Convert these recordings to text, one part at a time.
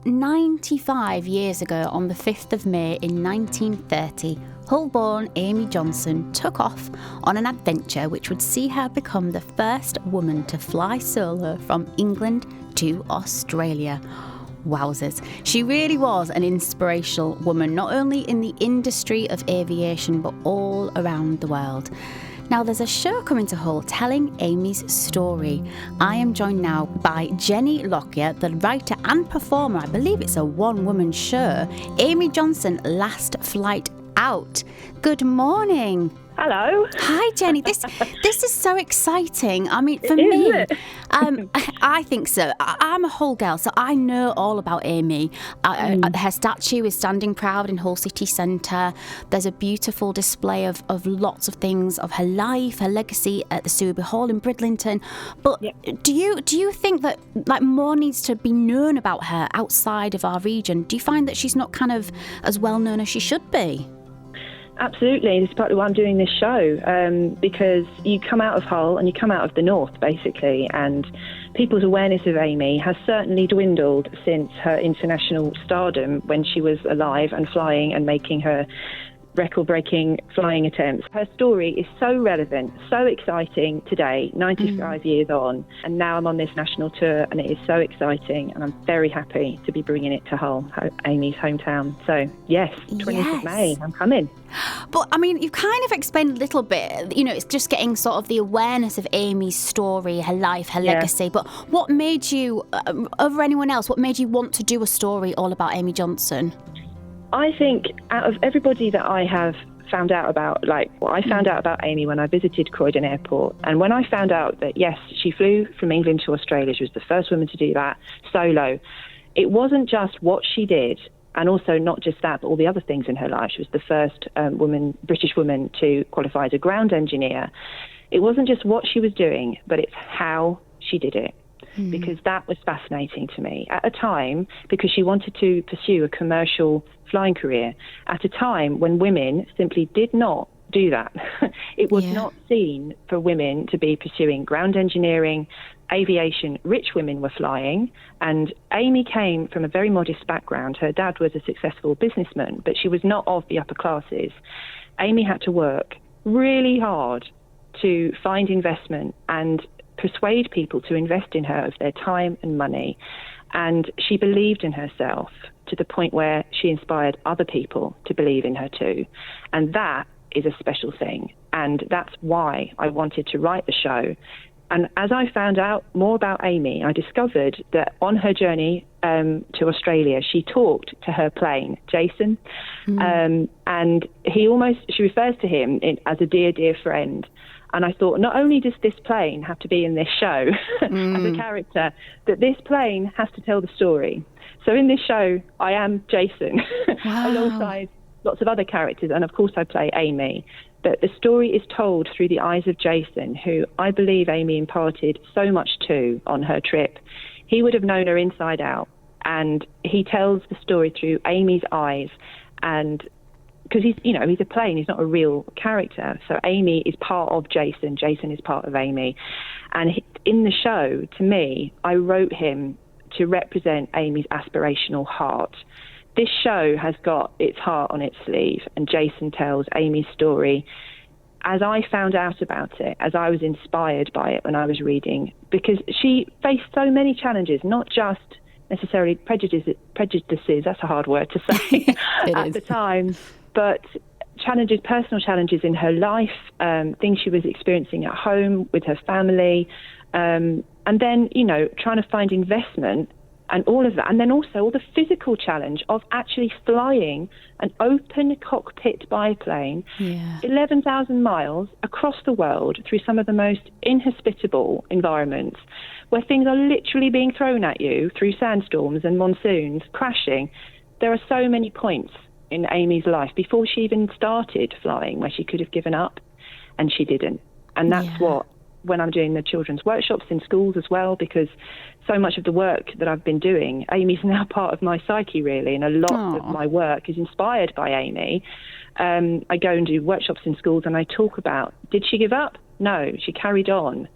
95 years ago, on the 5th of May in 1930, Hull-born Amy Johnson took off on an adventure which would see her become the first woman to fly solo from England to Australia. Wowzers. She really was an inspirational woman, not only in the industry of aviation, but all around the world. Now, there's a show coming to Hull telling Amy's story. I am joined now by Jenny Lockyer, the writer and performer. I believe it's a one-woman show. Amy Johnson, Last Flight Out. Good morning. Hello. Hi, Jenny. This is so exciting. I mean, for me, I think so. I'm a Hull girl, so I know all about Amy. Her statue is standing proud in Hull City Centre. There's a beautiful display of lots of things of her life, her legacy at the Subi Hall in Bridlington. But do you think that more needs to be known about her outside of our region? Do you find that she's not kind of as well known as she should be? Absolutely. This is partly why I'm doing this show, because you come out of Hull and you come out of the north, basically, and people's awareness of Amy has certainly dwindled since her international stardom when she was alive and flying and making her record-breaking flying attempts. Her story is so relevant, so exciting today, 95 years on, and now I'm on this national tour and it is so exciting, and I'm very happy to be bringing it to Hull, Amy's hometown. So yes, 20th of May, I'm coming. But I mean, you've kind of explained a little bit, it's just getting sort of the awareness of Amy's story, her life, her legacy. But what made you, over anyone else, what made you want to do a story all about Amy Johnson? I think out of everybody that I have found out about, I found out about Amy when I visited Croydon Airport. And when I found out that, yes, she flew from England to Australia, she was the first woman to do that solo. It wasn't just what she did, and also not just that, but all the other things in her life. She was the first British woman to qualify as a ground engineer. It wasn't just what she was doing, but it's how she did it. Because that was fascinating to me at a time, because she wanted to pursue a commercial flying career at a time when women simply did not do that. It was not seen for women to be pursuing ground engineering, aviation. Rich women were flying, and Amy came from a very modest background. Her dad was a successful businessman, but she was not of the upper classes. Amy had to work really hard to find investment and persuade people to invest in her of their time and money. And she believed in herself to the point where she inspired other people to believe in her too. And that is a special thing. And that's why I wanted to write the show. And as I found out more about Amy, I discovered that on her journey to Australia, she talked to her plane, Jason. And she refers to him as a dear, dear friend. And I thought, not only does this plane have to be in this show as a character, that this plane has to tell the story. So in this show, I am Jason, alongside lots of other characters. And of course, I play Amy. But the story is told through the eyes of Jason, who I believe Amy imparted so much to on her trip. He would have known her inside out. And he tells the story through Amy's eyes. And because he's a plane, he's not a real character. So Amy is part of Jason. Jason is part of Amy. And in the show, to me, I wrote him to represent Amy's aspirational heart. This show has got its heart on its sleeve, and Jason tells Amy's story as I found out about it, as I was inspired by it when I was reading, because she faced so many challenges, not just necessarily prejudices, that's a hard word to say at the time, but challenges, personal challenges in her life, things she was experiencing at home with her family, and then, trying to find investment and all of that. And then also all the physical challenge of actually flying an open cockpit biplane 11,000 miles across the world through some of the most inhospitable environments where things are literally being thrown at you through sandstorms and monsoons, crashing. There are so many points in Amy's life before she even started flying where she could have given up, and she didn't. And that's what, when I'm doing the children's workshops in schools as well, because so much of the work that I've been doing, Amy's now part of my psyche, really, and a lot of my work is inspired by Amy. I go and do workshops in schools and I talk about, did she give up? No, she carried on.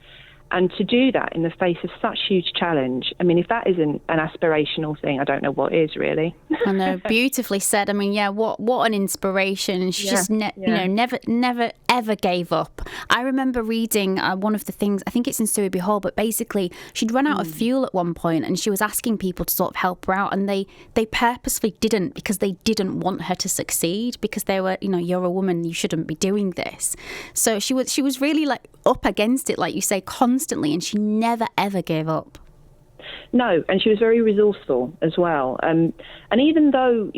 And to do that in the face of such huge challenge, I mean, if that isn't an aspirational thing, I don't know what is, really. I know, beautifully said. I mean, what an inspiration. And she just, never, ever gave up. I remember reading one of the things, I think it's in Sowerby Hall, but basically she'd run out of fuel at one point and she was asking people to sort of help her out, and they purposefully didn't, because they didn't want her to succeed, because they were, you're a woman, you shouldn't be doing this. So she was really like up against it, like you say, constantly, and she never ever gave up. No, and she was very resourceful as well. And even though,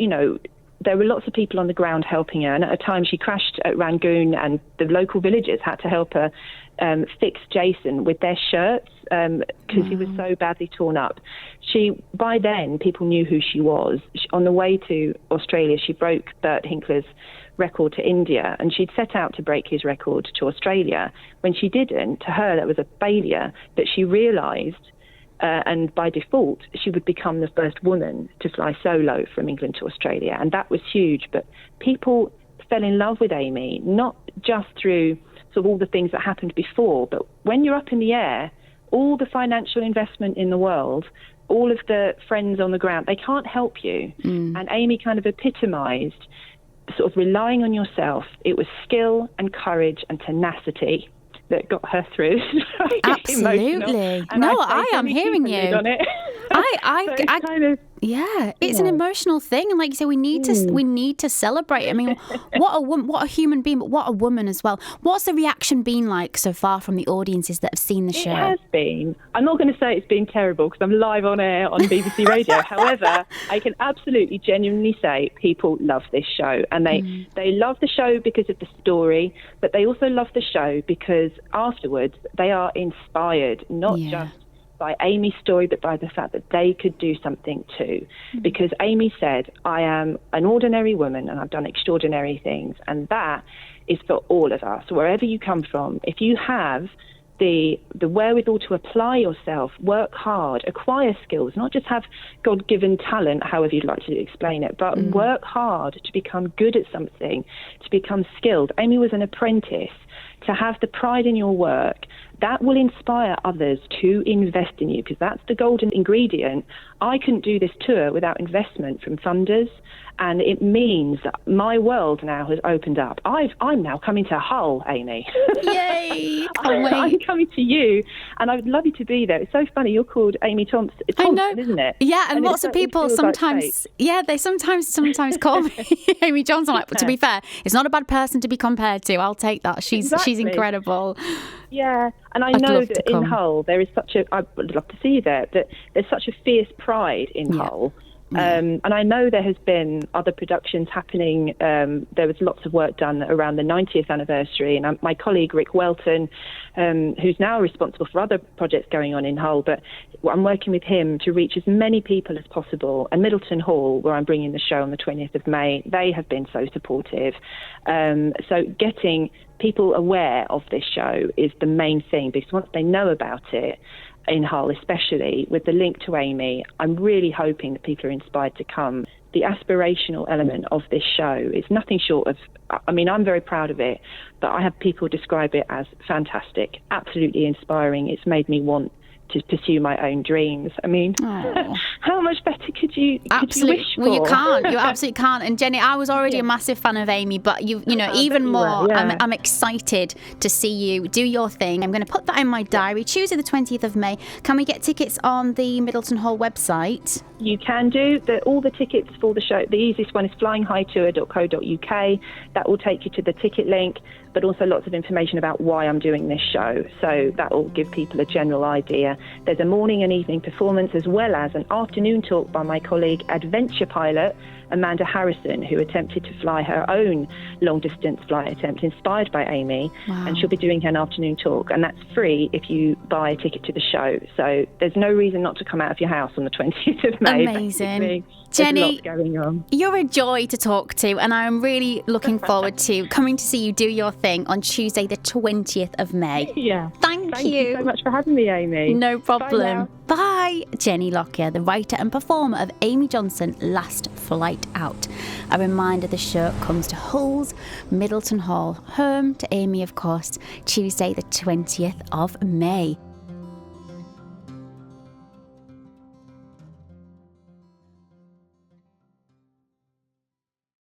there were lots of people on the ground helping her, and at a time she crashed at Rangoon, and the local villagers had to help her fix Jason with their shirts because he was so badly torn up. By then, people knew who she was. On the way to Australia, she broke Bert Hinkler's record to India, and she'd set out to break his record to Australia. When she didn't, to her that was a failure, but she realised, and by default, she would become the first woman to fly solo from England to Australia, and that was huge. But people fell in love with Amy, not just through sort of all the things that happened before, but when you're up in the air, all the financial investment in the world, all of the friends on the ground, they can't help you. And Amy kind of epitomised sort of relying on yourself. It was skill and courage and tenacity that got her through. Absolutely. No, I am hearing you. On it. It's an emotional thing, and like you say, we need to celebrate. I mean, what a human being, but what a woman as well. What's the reaction been like so far from the audiences that have seen the show? It has been. I'm not going to say it's been terrible because I'm live on air on BBC Radio. However, I can absolutely genuinely say people love this show, and they love the show because of the story, but they also love the show because afterwards they are inspired, not just by Amy's story, but by the fact that they could do something too. Because Amy said, I am an ordinary woman and I've done extraordinary things. And that is for all of us, wherever you come from. If you have the wherewithal to apply yourself, work hard, acquire skills, not just have God-given talent, however you'd like to explain it, but work hard to become good at something, to become skilled. Amy was an apprentice. To have the pride in your work, that will inspire others to invest in you, because that's the golden ingredient. I couldn't do this tour without investment from funders, and it means that my world now has opened up. I'm now coming to Hull, Amy. Yay! I'm coming to you, and I would love you to be there. It's so funny. You're called Amy Thompson, isn't it? Yeah, and lots of people sometimes, they sometimes call me Amy Johnson. Like, but to be fair, it's not a bad person to be compared to. I'll take that. She's incredible. Yeah, and I know that in Hull there is I would love to see you there, that there's such a fierce pride in Hull. And I know there has been other productions happening. There was lots of work done around the 90th anniversary, and my colleague Rick Welton, who's now responsible for other projects going on in Hull, but I'm working with him to reach as many people as possible. And Middleton Hall, where I'm bringing the show on the 20th of May, they have been so supportive. So getting people aware of this show is the main thing, because once they know about it, in Hull especially, with the link to Amy, I'm really hoping that people are inspired to come. The aspirational element of this show is nothing short of, I mean, I'm very proud of it, but I have people describe it as fantastic, absolutely inspiring. It's made me want to pursue my own dreams. I mean, how much better could you wish for? Well, you absolutely can't. And Jenny, I was already a massive fan of Amy, but even more. I'm excited to see you do your thing. I'm going to put that in my diary, Tuesday the 20th of May. Can we get tickets on the Middleton Hall website? You can do. All the tickets for the show, the easiest one is flyinghightour.co.uk. That will take you to the ticket link, but also lots of information about why I'm doing this show. So that will give people a general idea. There's a morning and evening performance, as well as an afternoon talk by my colleague, adventure pilot Amanda Harrison, who attempted to fly her own long-distance flight attempt inspired by Amy. Wow. And she'll be doing an afternoon talk, and that's free if you buy a ticket to the show. So there's no reason not to come out of your house on the 20th of May. Amazing. Jenny, going on. You're a joy to talk to, and I'm really looking forward to coming to see you do your thing on Tuesday the 20th of May. Yeah. Thank you. Thank you so much for having me, Amy. No problem. Bye. Jenny Lockyer, the writer and performer of Amy Johnson, Last Flight Out. A reminder the show comes to Hull's Middleton Hall, home to Amy, of course, Tuesday the 20th of May.